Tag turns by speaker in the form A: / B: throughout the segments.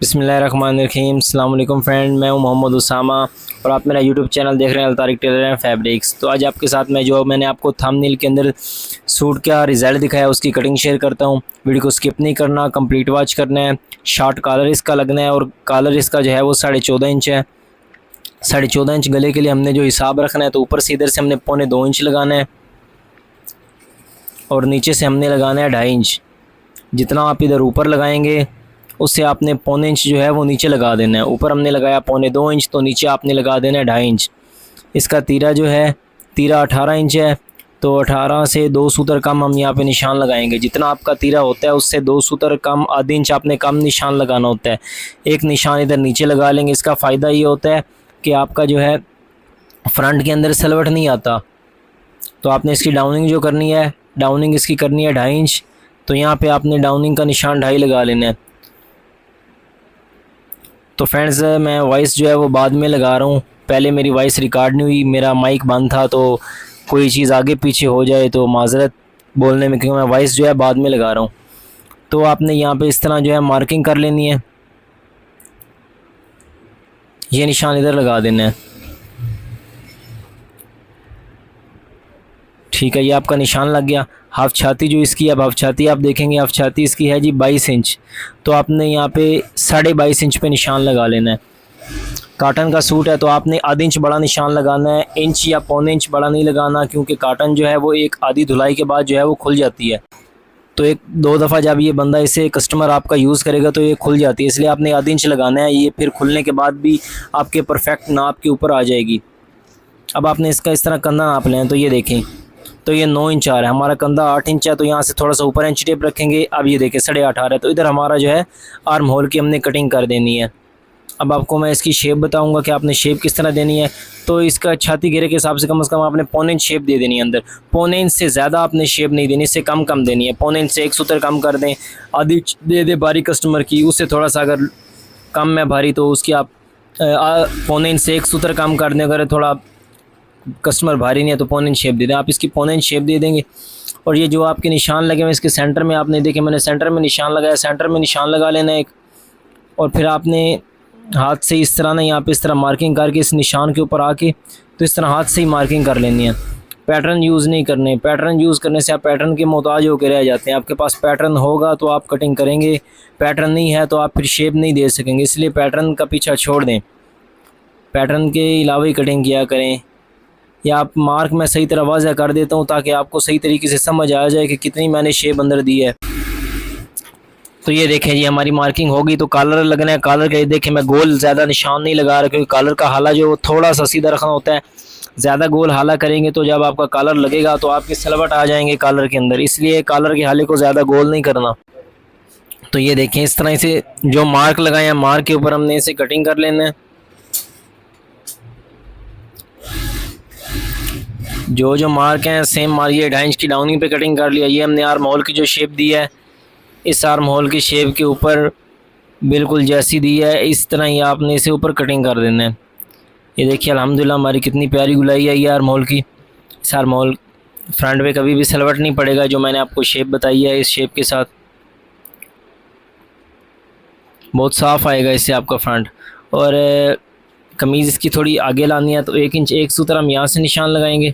A: बिस्मिल्लाहिर्रहमानिर्रहीम। अस्सलाम वालेकुम फ्रेंड, मैं हूं मोहम्मद उसामा और आप मेरा यूट्यूब चैनल देख रहे हैं अलतारिक टेलर एंड फैब्रिक्स। तो आज आपके साथ मैं जो मैंने आपको थंबनेल के अंदर सूट का रिज़ल्ट दिखाया उसकी कटिंग शेयर करता हूं। वीडियो को स्किप नहीं करना, कंप्लीट वॉच करना है। शॉर्ट कॉलर इसका लगना है और कॉलर इसका जो है वो 14.5 इंच है। 14.5 इंच गले के लिए हमने जो हिसाब रखना है, तो ऊपर से इधर से हमने 2.25 इंच लगाना है और नीचे से हमने लगाना है 2.5 इंच। जितना आप इधर ऊपर लगाएंगे उससे आपने 1.25 इंच जो है वो नीचे लगा देना है। ऊपर हमने लगाया 2.25 इंच, तो नीचे आपने लगा देना है 2.5 इंच। इसका तीरा जो है, तीरा 18 इंच है, तो 18 से 2 सूतर कम हम यहाँ पे निशान लगाएंगे। जितना आपका तीरा होता है उससे 2 सूतर कम, आधी इंच आपने कम निशान लगाना होता है। एक निशान इधर नीचे लगा लेंगे। इसका फ़ायदा ये होता है कि आपका जो है फ्रंट के अंदर सलवट नहीं आता। तो आपने इसकी डाउनिंग जो करनी है, डाउनिंग इसकी करनी है 2.5 इंच। तो यहाँ पे आपने डाउनिंग का निशान 2.5 लगा लेना है। तो फ्रेंड्स, मैं वॉइस जो है वो बाद में लगा रहा हूँ, पहले मेरी वॉइस रिकॉर्ड नहीं हुई, मेरा माइक बंद था, तो कोई चीज़ आगे पीछे हो जाए तो माजरत बोलने में, क्योंकि मैं वॉइस जो है बाद में लगा रहा हूँ। तो आपने यहाँ पे इस तरह जो है मार्किंग कर लेनी है। ये निशान इधर लगा देना है। ठीक है, ये आपका निशान लग गया। हाफ छाती जो इसकी है, अब हाफ छाती आप देखेंगे, हाफ छाती इसकी है जी 22 इंच। तो आपने यहाँ पे 22.5 इंच पे निशान लगा लेना है। काटन का सूट है तो आपने आधी इंच बड़ा निशान लगाना है, इंच या 1.25 इंच बड़ा नहीं लगाना, क्योंकि काटन जो है वो एक आधी धुलाई के बाद जो है वो खुल जाती है। तो एक दो दफ़ा जब ये बंदा इसे कस्टमर आपका यूज़ करेगा तो ये खुल जाती है, इसलिए आपने आधी इंच लगाना है। ये फिर खुलने के बाद भी आपके परफेक्ट नाप के ऊपर आ जाएगी। अब आपने इसका इस तरह कंधा नाप लें, तो ये देखें, तो ये 9 इंच आ रहा है, हमारा कंधा 8 इंच है, तो यहाँ से थोड़ा सा ऊपर इंच टेप रखेंगे। अब ये देखें 8.5 आ रहा है, तो इधर हमारा जो है आर्म होल की हमने कटिंग कर देनी है। अब आपको मैं इसकी शेप बताऊंगा कि आपने शेप किस तरह देनी है। तो इसका छाती घेरे के हिसाब से कम से कम आपने 1.25 इंच शेप दे देनी है अंदर। 1.25 इंच से ज़्यादा आपने शेप नहीं देनी, इससे कम कम देनी है। 1.25 इंच से एक सूत्र कम कर दें, आधी दे दे भारी कस्टमर की, उससे थोड़ा सा अगर कम है भारी तो उसकी आप 1.25 इंच से एक सूत्र कम कर दें। अगर थोड़ा कस्टमर भारी नहीं है तो 1.25 इंच शेप दे दें। आप इसकी 1.25 इंच शेप दे देंगे। और ये जो आपके निशान लगे हुए इसके सेंटर में, आपने देखे मैंने सेंटर में निशान लगाया, सेंटर में निशान लगा लेना एक। और फिर आपने हाथ से इस तरह ना यहाँ पे इस तरह मार्किंग करके इस निशान के ऊपर आके, तो इस तरह हाथ से ही मार्किंग कर लेनी है। पैटर्न यूज़ नहीं करने, पैटर्न यूज़ करने से आप पैटर्न के मोहताज होकर रह जाते हैं। आपके पास पैटर्न होगा तो आप कटिंग करेंगे, पैटर्न नहीं है तो आप फिर शेप नहीं दे सकेंगे। इसलिए पैटर्न का पीछा छोड़ दें, पैटर्न के अलावा ही कटिंग किया करें। या आप मार्क मैं सही तरह वाज़ह कर देता हूँ ताकि आपको सही तरीके से समझ आ जाए कि कितनी मैंने शेप अंदर दी है। तो ये देखें जी, हमारी मार्किंग होगी। तो कॉलर लगना है, कॉलर के देखें मैं गोल ज़्यादा निशान नहीं लगा रहा, क्योंकि कॉलर का हाला जो थोड़ा सा सीधा रखना होता है। ज़्यादा गोल हाला करेंगे तो जब आपका कॉलर लगेगा तो आपके सलवट आ जाएंगे कॉलर के अंदर, इसलिए कॉलर के हाले को ज़्यादा गोल नहीं करना। तो ये देखें इस तरह से जो मार्क लगाए हैं, मार्क के ऊपर हमने इसे कटिंग कर लेना है। जो जो मार्क हैं सेम मारिए। 2.5 इंच की डाउनिंग पे कटिंग कर लिया। ये हमने आर्म होल की जो शेप दी है, इस आर्म होल की शेप के ऊपर बिल्कुल जैसी दी है इस तरह ही आपने इसे ऊपर कटिंग कर देना है। ये देखिए अल्हम्दुलिल्लाह हमारी कितनी प्यारी गुलाई है ये आर्म होल की। इस आर्म होल फ्रंट पे कभी भी सलवट नहीं पड़ेगा, जो मैंने आपको शेप बताई है इस शेप के साथ बहुत साफ़ आएगा इससे आपका फ्रंट। और कमीज़ इसकी थोड़ी आगे लानी है, तो 1 इंच एक सूत्र हम यहाँ से निशान लगाएंगे।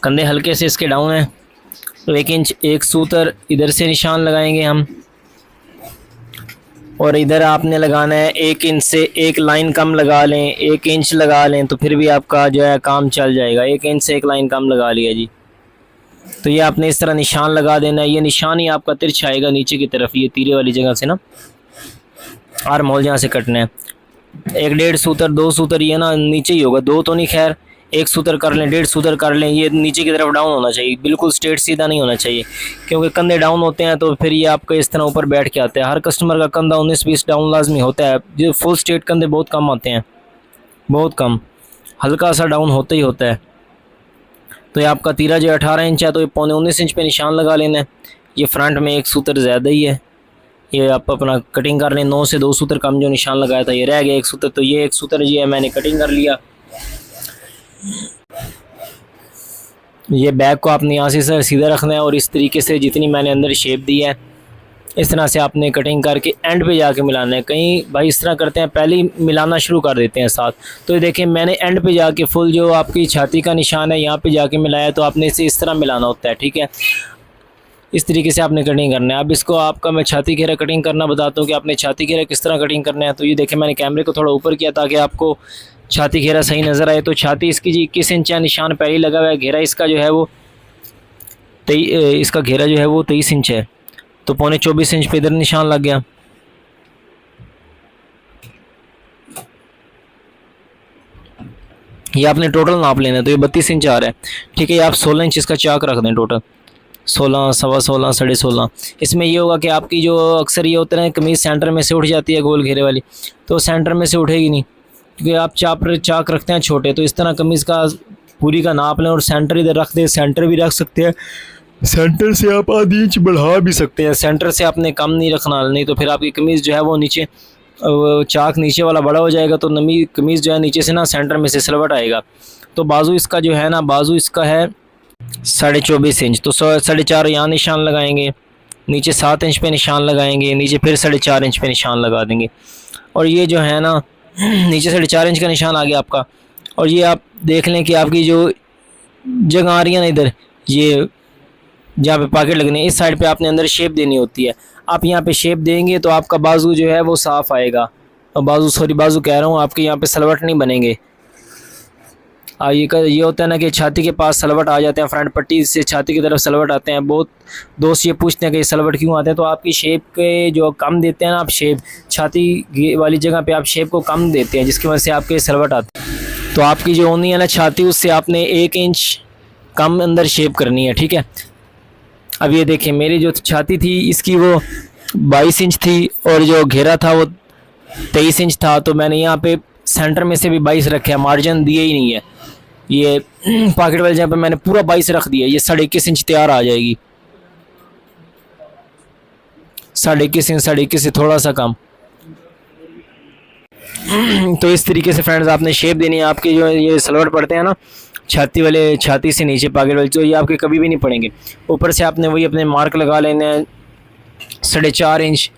A: कंधे हल्के से इसके डाउन है, तो 1 इंच एक सूत्र इधर से निशान लगाएंगे हम। और इधर आपने लगाना है 1 इंच से एक लाइन कम लगा लें, 1 इंच लगा लें तो फिर भी आपका जो है काम चल जाएगा। 1 इंच से एक लाइन कम लगा लिया जी। तो ये आपने इस तरह निशान लगा देना है। ये निशान ही आपका तिरछा आएगा नीचे की तरफ, ये तीरे वाली जगह से ना आर्म होल जहाँ से कटना है। 1.5 सूत्र 2 सूत्र ये ना नीचे ही होगा, 2 तो नहीं, खैर 1 सूत्र कर लें, 1.5 सूत्र कर लें। ये नीचे की तरफ डाउन होना चाहिए, बिल्कुल स्ट्रेट सीधा नहीं होना चाहिए, क्योंकि कंधे डाउन होते हैं तो फिर ये आपका इस तरह ऊपर बैठ के आता है। हर कस्टमर का कंधा 19-20 डाउन लाजमी होता है। जो फुल स्ट्रेट कंधे बहुत कम आते हैं, बहुत कम, हल्का सा डाउन होता ही होता है। तो ये आपका तीरा जो 18 इंच है, तो ये 19.25 इंच पे निशान लगा लेना है। ये फ्रंट में 1 सूत्र ज़्यादा ही है, ये आप अपना कटिंग कर लें। 9 से 2 सूत्र कम जो निशान लगाया था ये रह गया 1 सूत्र, तो ये 1 सूत्र जी है मैंने कटिंग कर लिया। ये बैग को आपने यहाँ से सर सीधा रखना है और इस तरीके से जितनी मैंने अंदर शेप दी है इस तरह से आपने कटिंग करके एंड पे जाके मिलाना है। कहीं भाई इस तरह करते हैं, पहले ही मिलाना शुरू कर देते हैं साथ। तो ये देखें मैंने एंड पे जाके फुल जो आपकी छाती का निशान है यहाँ पे जाके मिलाया, तो आपने इसे इस तरह मिलाना होता है, ठीक है। इस तरीके से आपने कटिंग करना है। अब इसको आपका मैं छाती घेरा कटिंग करना बताता हूँ कि आपने छाती घेरा किस तरह कटिंग करना है। तो ये देखें मैंने कैमरे को थोड़ा ऊपर किया ताकि आपको छाती घेरा सही नज़र आए। तो छाती इसकी जी 21 इंच है, निशान पहले ही लगा हुआ है। घेरा इसका जो है वो इसका घेरा जो है वो 23 इंच है, तो पौने 24 इंच पे इधर निशान लग गया। ये आपने टोटल नाप लेना है, तो ये 32 इंच आ रहा है, ठीक है। ये आप 16 इंच इसका चाक रख दें, टोटल 16, सवा 16, 16.5। इसमें ये होगा कि आपकी जो अक्सर ये होता है कमीज़ सेंटर में से उठ जाती है गोल घेरे वाली, तो सेंटर में से उठेगी नहीं, क्योंकि आप चाक रखते हैं छोटे। तो इस तरह कमीज़ का पूरी का नाप लें और सेंटर इधर रख दें। सेंटर भी रख सकते हैं, सेंटर से आप आधी इंच बढ़ा भी सकते हैं। सेंटर से आपने कम नहीं रखना, नहीं तो फिर आपकी कमीज़ जो है वो नीचे चाक नीचे वाला बड़ा हो जाएगा, तो नमी कमीज़ जो है नीचे से ना सेंटर में से सिलवट आएगा। तो बाजू इसका जो है ना, बाजू इसका है 24.5 इंच, तो 4.5 यहाँ निशान लगाएंगे, नीचे 7 इंच पे निशान लगाएंगे, नीचे फिर 4.5 इंच पे निशान लगा देंगे। और ये जो है ना नीचे 4.5 इंच का निशान आ गया आपका। और ये आप देख लें कि आपकी जो जगह आ रही है ना इधर, ये जहाँ पे पॉकेट लगने इस साइड पे आपने अंदर शेप देनी होती है। आप यहाँ पे शेप देंगे तो आपका बाजू जो है वो साफ़ आएगा। और बाजू कह रहा हूँ, आपके यहाँ पे सलवट नहीं बनेंगे। ये होता है ना कि छाती के पास सलवट आ जाते हैं, फ्रंट पट्टी से छाती की तरफ सलवट आते हैं। बहुत दोस्त ये पूछते हैं कि सलवट क्यों आते हैं, तो आपकी शेप के जो कम देते हैं ना आप शेप, छाती वाली जगह पे आप शेप को कम देते हैं, जिसकी वजह से आपके सलवट आते हैं। तो आपकी जो ओनी है ना छाती, उससे आपने 1 इंच कम अंदर शेप करनी है, ठीक है। अब ये देखिए मेरी जो छाती थी इसकी वो 22 इंच थी और जो घेरा था वो 23 इंच था, तो मैंने यहाँ पे सेंटर में से भी 22 रखे हैं, मार्जिन दिए ही नहीं है। ये पॉकेट वाले जगह पे मैंने पूरा 22 रख दिया, ये 21.5 इंच तैयार आ जाएगी। 21.5 इंच, 21.5 से थोड़ा सा कम। तो इस तरीके से फ्रेंड्स आपने शेप देनी है। आपके जो ये सलवट पड़ते हैं ना छाती वाले, छाती से नीचे पॉकेट वाले, तो ये आपके कभी भी नहीं पड़ेंगे। ऊपर से आपने वही अपने मार्क लगा लेने हैं 4.5 इंच,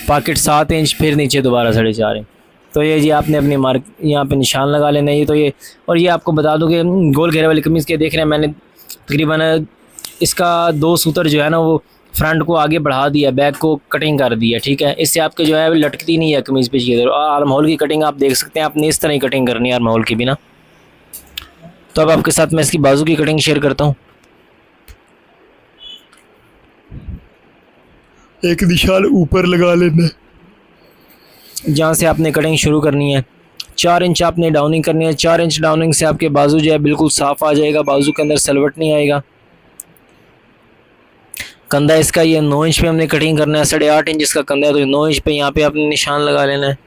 A: पॉकेट 7 इंच, फिर नीचे दोबारा 4.5 इंच। तो ये जी आपने अपनी मार्क यहाँ पे निशान लगा लेना है। ये तो ये, और ये आपको बता दूँ कि गोल घेरे वाली कमीज़ के देख रहे हैं मैंने तकरीबन इसका 2 सूतर जो है ना वो फ्रंट को आगे बढ़ा दिया, बैक को कटिंग कर दिया, ठीक है। इससे आपके जो है लटकती नहीं है कमीज़ पे की। आर्म होल की कटिंग आप देख सकते हैं, आपने इस तरह ही कटिंग करनी है आर्म होल की भी ना। तो अब आपके साथ मैं इसकी बाजू की कटिंग शेयर करता हूँ। एक निशान ऊपर लगा लेना जहाँ से आपने कटिंग शुरू करनी है। 4 इंच आपने डाउनिंग करनी है। 4 इंच डाउनिंग से आपके बाजू जो है बिल्कुल साफ़ आ जाएगा, बाजू के अंदर सलवट नहीं आएगा। कंधा इसका ये 9 इंच पे हमने कटिंग करना है, 8.5 इंच इसका कंधा है, तो 9 इंच पे यहाँ पे आपने निशान लगा लेना है।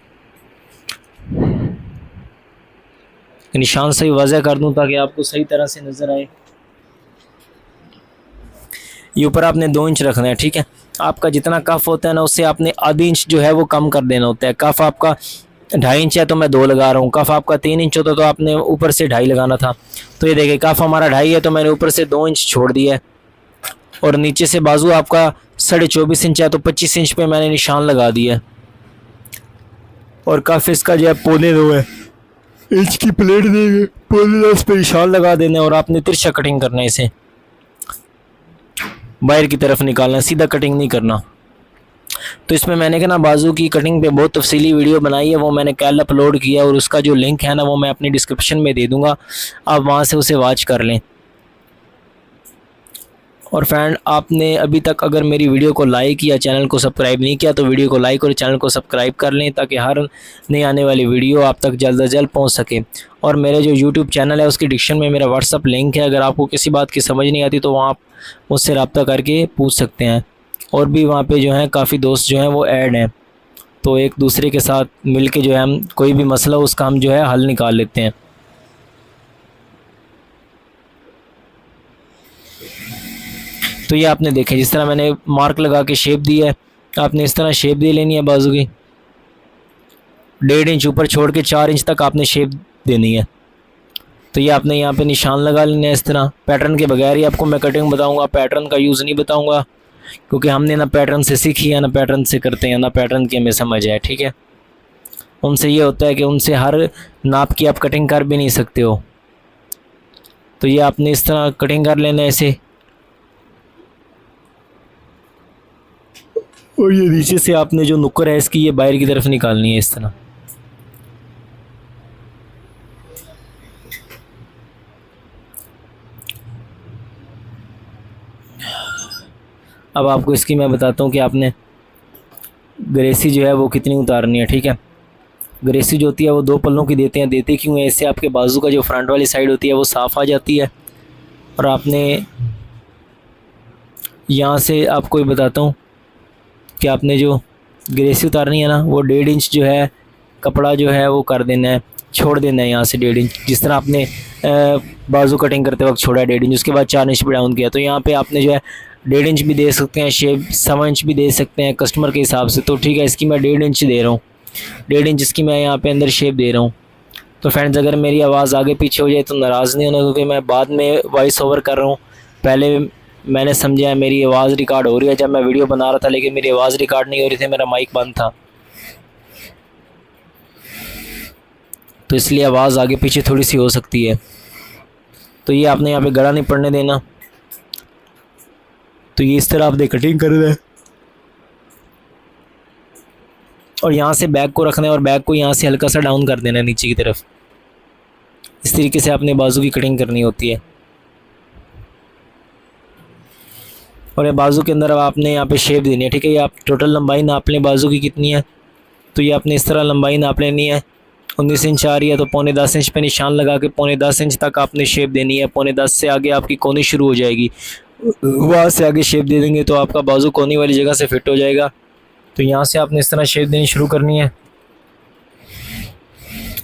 A: निशान सही वाज़ह कर दूं ताकि आपको सही तरह से नज़र आए। ये ऊपर आपने 2 इंच रखना है, ठीक है। आपका जितना कफ होता है ना उससे आपने आधी इंच जो है वो कम कर देना होता है। कफ आपका 2.5 इंच है तो मैं 2 लगा रहा हूँ। कफ आपका 3 इंच होता तो आपने ऊपर से 2.5 लगाना था। तो ये देखिए कफ हमारा 2.5 है तो मैंने ऊपर से 2 इंच छोड़ दिया है। और नीचे से बाजू आपका 24.5 इंच है तो 25 इंच पे मैंने निशान लगा दिया है। और कफ इसका जो है 1.25 इंच की प्लेट देंगे, 1.25 पे निशान लगा देना और आपने तिरछा कटिंग करना है, इसे बाहर की तरफ निकालना, सीधा कटिंग नहीं करना। तो इसमें मैंने क्या ना बाजू की कटिंग पे बहुत तफसीली वीडियो बनाई है, वो मैंने कल अपलोड किया और उसका जो लिंक है ना वो मैं अपनी डिस्क्रिप्शन में दे दूँगा, आप वहाँ से उसे वॉच कर लें। और फ्रेंड आपने अभी तक अगर मेरी वीडियो को लाइक या चैनल को सब्सक्राइब नहीं किया तो वीडियो को लाइक और चैनल को सब्सक्राइब कर लें ताकि हर नई आने वाली वीडियो आप तक जल्द से जल्द पहुंच सके। और मेरे जो यूट्यूब चैनल है उसकी डिस्क्रिप्शन में मेरा व्हाट्सअप लिंक है, अगर आपको किसी बात की समझ नहीं आती तो वहाँ आप मुझसे रब्ता करके पूछ सकते हैं। और भी वहाँ पर जो हैं काफ़ी दोस्त जो हैं वो ऐड हैं, तो एक दूसरे के साथ मिल के जो है हम कोई भी मसला उसका हम जो है हल निकाल लेते हैं। तो ये आपने देखें जिस तरह मैंने मार्क लगा के शेप दी है, आपने इस तरह शेप दे लेनी है बाजू की। 1.5 इंच ऊपर छोड़ के 4 इंच तक आपने शेप देनी है। तो ये आपने यहाँ पे निशान लगा लेना है इस तरह। पैटर्न के बगैर ही आपको मैं कटिंग बताऊंगा, पैटर्न का यूज़ नहीं बताऊंगा। क्योंकि हमने ना पैटर्न से सीखी है ना पैटर्न से करते हैं, ना पैटर्न की हमें समझ है। ठीक है, उनसे ये होता है कि उनसे हर नाप की आप कटिंग कर भी नहीं सकते हो। तो ये आपने इस तरह कटिंग कर लेना है ऐसे, और ये नीचे से आपने जो नुक्कर है इसकी ये बाहर की तरफ निकालनी है इस तरह। अब आपको इसकी मैं बताता हूँ कि आपने ग्रेसी जो है वो कितनी उतारनी है। ठीक है, ग्रेसी जो होती है वो 2 पल्लों की देते हैं। देते क्यों है? इससे आपके बाजू का जो फ्रंट वाली साइड होती है वो साफ़ आ जाती है। और आपने यहाँ से आपको ये बताता हूँ कि आपने जो ग्रेसी उतारनी है ना वो 1.5 इंच जो है कपड़ा जो है वो कर देना है, छोड़ देना है यहाँ से 1.5 इंच, जिस तरह आपने बाजू कटिंग करते वक्त छोड़ा है 1.5 इंच, उसके बाद 4 इंच पे डाउन किया। तो यहाँ पे आपने जो है 1.5 इंच भी दे सकते हैं शेप, 7 इंच भी दे सकते हैं कस्टमर के हिसाब से। तो ठीक है, इसकी मैं 1.5 इंच दे रहा हूँ, 1.5 इंच इसकी मैं यहाँ पे अंदर शेप दे रहा हूँ। तो फ्रेंड्स, अगर मेरी आवाज़ आगे पीछे हो जाए तो नाराज़ नहीं होना, क्योंकि मैं बाद में वॉइस ओवर कर रहा हूँ। पहले मैंने समझा मेरी आवाज़ रिकॉर्ड हो रही है जब मैं वीडियो बना रहा था, लेकिन मेरी आवाज़ रिकॉर्ड नहीं हो रही थी, मेरा माइक बंद था, तो इसलिए आवाज़ आगे पीछे थोड़ी सी हो सकती है। तो ये आपने यहाँ पे गड़ा नहीं पड़ने देना। तो ये इस तरह आपने कटिंग कर देना है, और यहाँ से बैक को रखना है और बैक को यहाँ से हल्का सा डाउन कर देना है नीचे की तरफ। इस तरीके से आपने बाजू की कटिंग करनी होती है। और ये बाजू के अंदर अब आपने यहाँ पे शेप देनी है। ठीक है, ये आप टोटल लंबाई नाप लें बाजू की कितनी है। तो ये आपने इस तरह लंबाई नाप लेनी है। 19 इंच आ रही है तो 9.25 इंच पे निशान लगा के 9.25 इंच तक आपने शेप देनी है। 9.25 से आगे आपकी कोनी शुरू हो जाएगी, वहाँ से आगे शेप दे देंगे तो आपका बाजू कोनी वाली जगह से फिट हो जाएगा। तो यहाँ से आपने इस तरह शेप देनी शुरू करनी है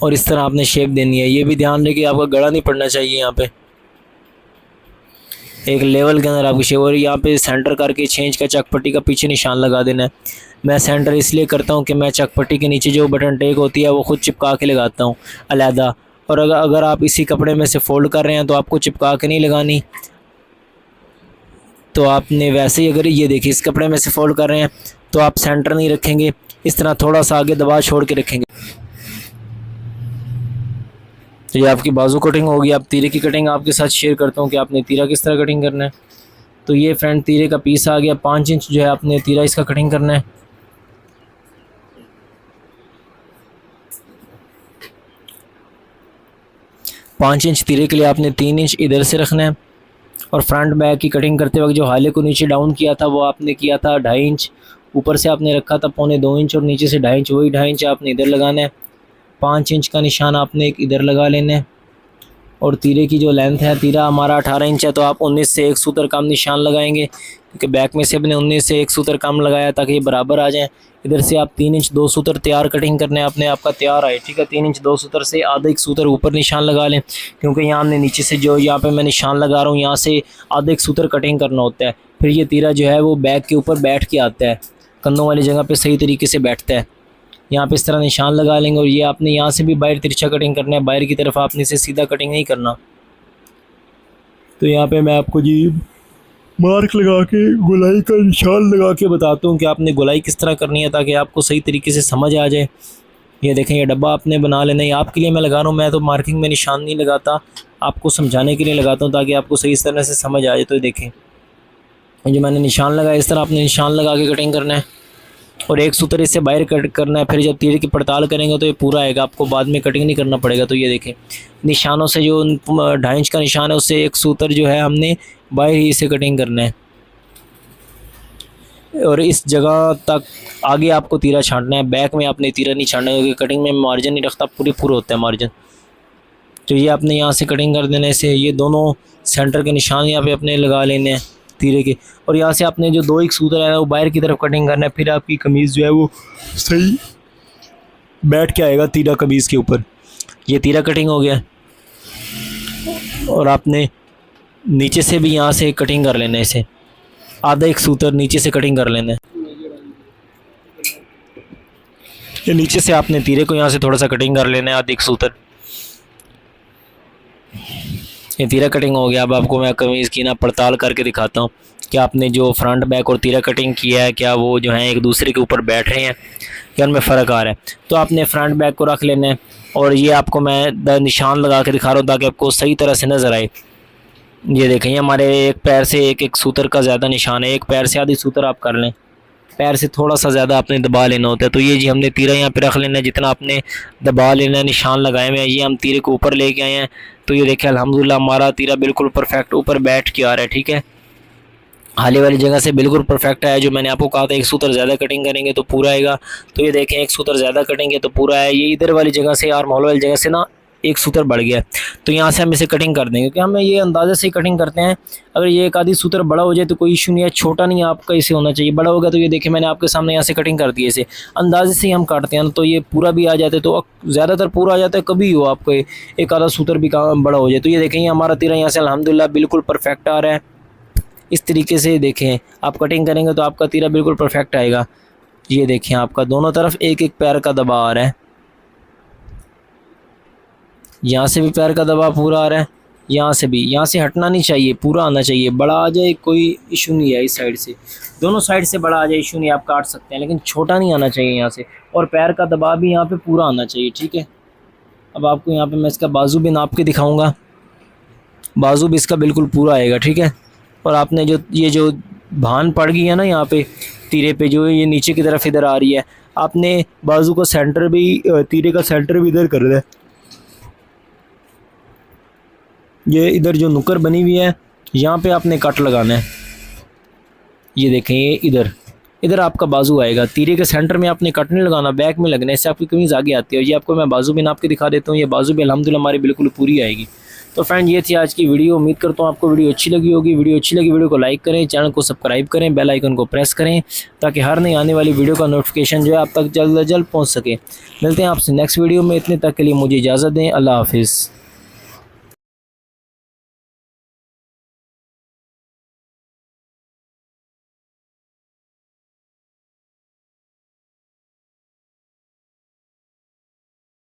A: और इस तरह आपने शेप देनी है। ये भी ध्यान रहे कि आपका गड़ा नहीं पड़ना चाहिए, यहाँ पे एक लेवल के अंदर आपकी शेप। और यहाँ पे सेंटर करके 6 इंच का चकपट्टी का पीछे निशान लगा देना है। मैं सेंटर इसलिए करता हूँ कि मैं चकपट्टी के नीचे जो बटन टेक होती है वो ख़ुद चिपका के लगाता हूँ अलहदा। और अगर आप इसी कपड़े में से फ़ोल्ड कर रहे हैं तो आपको चिपका के नहीं लगानी। तो आपने वैसे ही, अगर ये देखिए इस कपड़े में से फ़ोल्ड कर रहे हैं तो आप सेंटर नहीं रखेंगे, इस तरह थोड़ा सा आगे दबा छोड़ के रखेंगे। तो ये आपकी बाजू कटिंग होगी। आप तीरे की कटिंग आपके साथ शेयर करता हूँ कि आपने तीरा किस तरह कटिंग करना है। तो ये फ्रेंड तीरे का पीस आ गया, 5 इंच जो है आपने तीरा इसका कटिंग करना है। पाँच इंच तीरे के लिए आपने 3 इंच इधर से रखना है। और फ्रंट बैक की कटिंग करते वक्त जो हाले को नीचे डाउन किया था वो आपने किया था 2.5 इंच, ऊपर से आपने रखा था 2.25 इंच और नीचे से 2.5 इंच, वही 2.5 इंच आपने इधर लगाना है। 5 इंच का निशान आपने एक इधर लगा लेना है। और तीरे की जो लेंथ है, तीरा हमारा 18 इंच है तो आप 19 से 1 सूतर कम निशान लगाएंगे, क्योंकि बैक में से अपने 19 से 1 सूतर कम लगाया ताकि ये बराबर आ जाए। इधर से आप 3 इंच 2 सूतर तैयार कटिंग करने आपने आपका तैयार आए। ठीक है, 3 इंच 2 सूतर से आधा 1 सूतर ऊपर निशान लगा लें, क्योंकि यहाँ हमने नीचे से जो यहाँ पे मैं निशान लगा रहा हूँ यहाँ से आधा 1 सूतर कटिंग करना होता है। फिर ये तीरा जो है वो बैक के ऊपर बैठ के आता है, कंधों वाली जगह पे सही तरीके से बैठता है। यहाँ पे इस तरह निशान लगा लेंगे। और ये आपने यहाँ से भी बाहर तिरछा कटिंग करना है, बाहर की तरफ आपने इसे सीधा कटिंग नहीं करना। तो यहाँ पे मैं आपको जी मार्क लगा के गोलाई का निशान लगा के बताता हूँ कि आपने गोलाई किस तरह करनी है ताकि आपको सही तरीके से समझ आ जाए। ये देखें, ये डब्बा आपने बना लेना है। आपके लिए मैं लगा रहा हूँ, मैं तो मार्किंग में निशान नहीं लगाता, आपको समझाने के लिए लगाता हूँ ताकि आपको सही तरह से समझ आ जाए। तो देखें, जो मैंने निशान लगाया इस तरह आपने निशान लगा के कटिंग करना है और 1 सूतर इससे बाहर कट करना है। फिर जब तीर की पड़ताल करेंगे तो ये पूरा आएगा, आपको बाद में कटिंग नहीं करना पड़ेगा। तो ये देखें, निशानों से जो 2.5 इंच का निशान है उससे 1 सूतर जो है हमने बाहर ही इसे कटिंग करना है। और इस जगह तक आगे आपको तीरा छांटना है, बैक में आपने तीरा नहीं छांटना, क्योंकि कटिंग में मार्जिन नहीं रखता, पूरा होता है मार्जिन। तो ये आपने यहाँ से कटिंग कर देने से ये दोनों सेंटर के निशान यहाँ पे अपने लगा लेने हैं तीरे के। और यहाँ से आपने जो 2 सूत्र है वो बाहर की तरफ कटिंग करना है। फिर आपकी कमीज़ जो है वो सही बैठ के आएगा तीरा कमीज़ के ऊपर। ये तीरा कटिंग हो गया। और आपने नीचे से भी यहाँ से कटिंग कर लेना है, इसे आधा 1 सूत्र नीचे से कटिंग कर लेना है। ये नीचे से आपने तीरे को यहाँ से थोड़ा सा कटिंग कर लेना है, आधा 1 सूत्र। ये तीरा कटिंग हो गया। अब आपको मैं कमीज़ की ना पड़ताल करके दिखाता हूँ क्या आपने जो फ्रंट बैक और तीरा कटिंग किया है क्या वो जो है एक दूसरे के ऊपर बैठ रहे हैं, क्या उनमें फ़र्क आ रहा है। तो आपने फ्रंट बैक को रख लेना है और ये आपको मैं निशान लगा के दिखा रहा हूँ ताकि आपको सही तरह से नज़र आए। ये देखें, ये हमारे एक पैर से एक सूतर का ज़्यादा निशान है, एक पैर से आधी सूतर आप कर लें, पैर से थोड़ा सा ज़्यादा आपने दबा लेना होता है। तो ये जी हमने तीरा यहाँ पे रख लेना है, जितना आपने दबा लेना है, निशान लगाए हुए हैं, ये हम तीरे को ऊपर लेके आए हैं। तो ये देखें अल्हम्दुलिल्लाह हमारा तीरा बिल्कुल परफेक्ट ऊपर बैठ के आ रहा है, ठीक है। हाले वाली जगह से बिल्कुल परफेक्ट आया, जो मैंने आपको कहा था एक सूतर ज़्यादा कटिंग करेंगे तो पूरा आएगा। तो ये देखें एक सूतर ज़्यादा कटेंगे तो पूरा है। ये इधर वाली जगह से और मोहल वाली जगह से ना एक सूतर बढ़ गया, तो यहाँ से हम इसे कटिंग कर देंगे, क्योंकि हमें ये अंदाज़े से ही कटिंग करते हैं। अगर ये एक आधी सूतर बड़ा हो जाए तो कोई इशू नहीं है, छोटा नहीं है आपका इसे होना चाहिए, बड़ा हो गया तो ये देखिए मैंने आपके सामने यहाँ से कटिंग कर दी है। इसे अंदाज़े से ही हम काटते हैं, तो ये पूरा भी आ जाता है, तो ज़्यादातर पूरा आ जाता है, कभी हो आपको एक आधा सूतर भी बड़ा हो जाए। तो ये देखें हमारा तीरा यहाँ से अल्हम्दुलिल्लाह बिल्कुल परफेक्ट आ रहा है। इस तरीके से देखें आप कटिंग करेंगे तो आपका तीरा बिल्कुल परफेक्ट आएगा। ये देखें आपका दोनों तरफ एक एक पैर का दबाव आ रहा है, यहाँ से भी पैर का दबाव पूरा आ रहा है, यहाँ से भी, यहाँ से हटना नहीं चाहिए, पूरा आना चाहिए। बड़ा आ जाए कोई इशू नहीं है, इस साइड से दोनों साइड से बड़ा आ जाए इशू नहीं, आप काट सकते हैं, लेकिन छोटा नहीं आना चाहिए यहाँ से। और पैर का दबाव भी यहाँ पे पूरा आना चाहिए, ठीक है। अब आपको यहाँ पे मैं इसका बाजू भी नाप के दिखाऊंगा, बाजू भी इसका बिल्कुल पूरा आएगा, ठीक है। और आपने जो ये जो भान पड़ गई है ना यहाँ पे तीरे पे, जो ये नीचे की तरफ इधर आ रही है, आपने बाजू का सेंटर भी, तीरे का सेंटर भी इधर कर रहे हैं। ये इधर जो नुकर बनी हुई है यहाँ पे आपने कट लगाना है। ये देखें ये इधर इधर आपका बाजू आएगा, तीरे के सेंटर में आपने कट नहीं लगाना, बैक में लगना है, इससे आपकी कमीज़ आगे आती है। ये आपको मैं बाजू भी नाप के दिखा देता हूँ, ये बाजू भी अल्हम्दुलिल्लाह हमारी बिल्कुल पूरी आएगी। तो फ्रेंड ये थी आज की वीडियो, उम्मीद करता हूँ आपको वीडियो अच्छी लगी होगी। वीडियो अच्छी लगी वीडियो को लाइक करें, चैनल को सब्सक्राइब करें, बेल आइकन को प्रेस करें, ताकि हर नई आने वाली वीडियो का नोटिफिकेशन जो है आप तक जल्द से जल्द पहुँच सके। मिलते हैं आपसे नेक्स्ट वीडियो में, इतने तक के लिए मुझे इजाज़त दें। अल्लाह हाफिज़।